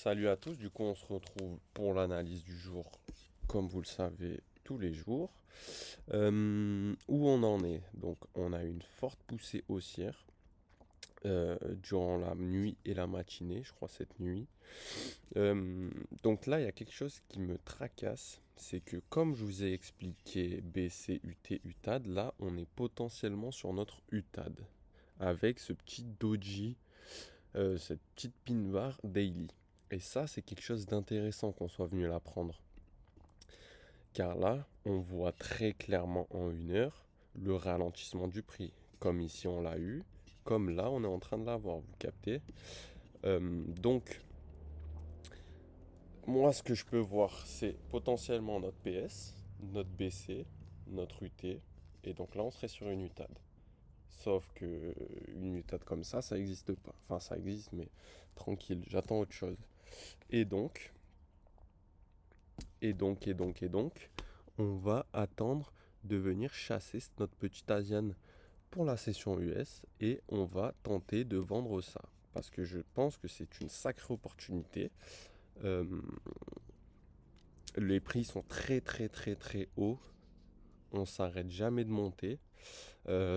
Salut à tous, du coup on se retrouve pour l'analyse du jour, comme vous le savez, tous les jours. Où on en est? Donc on a une forte poussée haussière durant la nuit et la matinée, je crois cette nuit. Donc là il y a quelque chose qui me tracasse, c'est que comme je vous ai expliqué BC, UT, UTAD, là on est potentiellement sur notre UTAD, avec ce petit doji cette petite pin bar daily. Et ça, c'est quelque chose d'intéressant qu'on soit venu l'apprendre. Car là, on voit très clairement en 1 heure le ralentissement du prix. Comme ici, on l'a eu. Comme là, on est en train de l'avoir. Vous captez? Donc, moi, ce que je peux voir, c'est potentiellement notre PS, notre BC, notre UT. Et donc là, on serait sur une UTAD. Sauf que une UTAD comme ça n'existe pas. Enfin, ça existe, mais tranquille, j'attends autre chose. Et donc, et donc, on va attendre de venir chasser notre petite Asiane pour la session US et on va tenter de vendre ça. Parce que je pense que c'est une sacrée opportunité. Euh, les prix sont très très très très hauts. On s'arrête jamais de monter.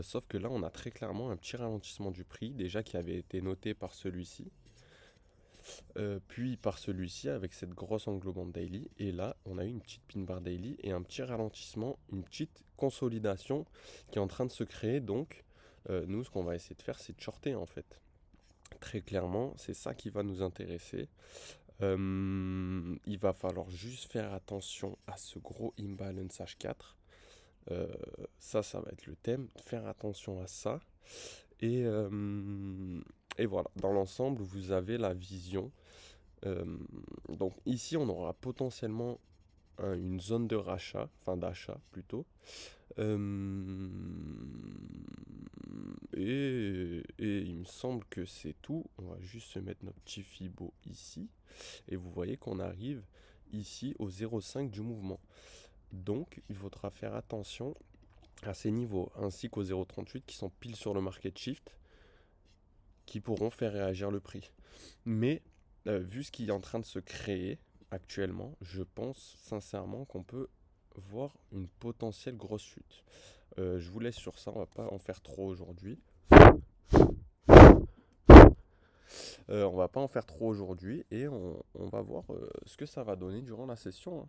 Sauf que là, on a très clairement un petit ralentissement du prix, déjà qui avait été noté par celui-ci. Puis par celui-ci avec cette grosse englobante daily. Et là, on a eu une petite pin bar daily et un petit ralentissement, une petite consolidation qui est en train de se créer. Donc, nous, ce qu'on va essayer de faire, c'est de shorter en fait. Très clairement, c'est ça qui va nous intéresser. Il va falloir juste faire attention à ce gros imbalance H4. Euh, ça va être le thème. Faire attention à ça. Et, euh, et voilà, dans l'ensemble, vous avez la vision. Euh, donc ici, on aura potentiellement une zone de rachat, enfin d'achat plutôt. Euh, et il me semble que c'est tout. On va juste se mettre notre petit Fibo ici. Et vous voyez qu'on arrive ici au 0,5 du mouvement. Donc il faudra faire attention à ces niveaux, ainsi qu'au 0,38 qui sont pile sur le market shift, qui pourront faire réagir le prix. Mais vu ce qui est en train de se créer actuellement, je pense sincèrement qu'on peut voir une potentielle grosse chute. Je vous laisse sur ça, on va pas en faire trop aujourd'hui. On va pas en faire trop aujourd'hui et on va voir ce que ça va donner durant la session, hein.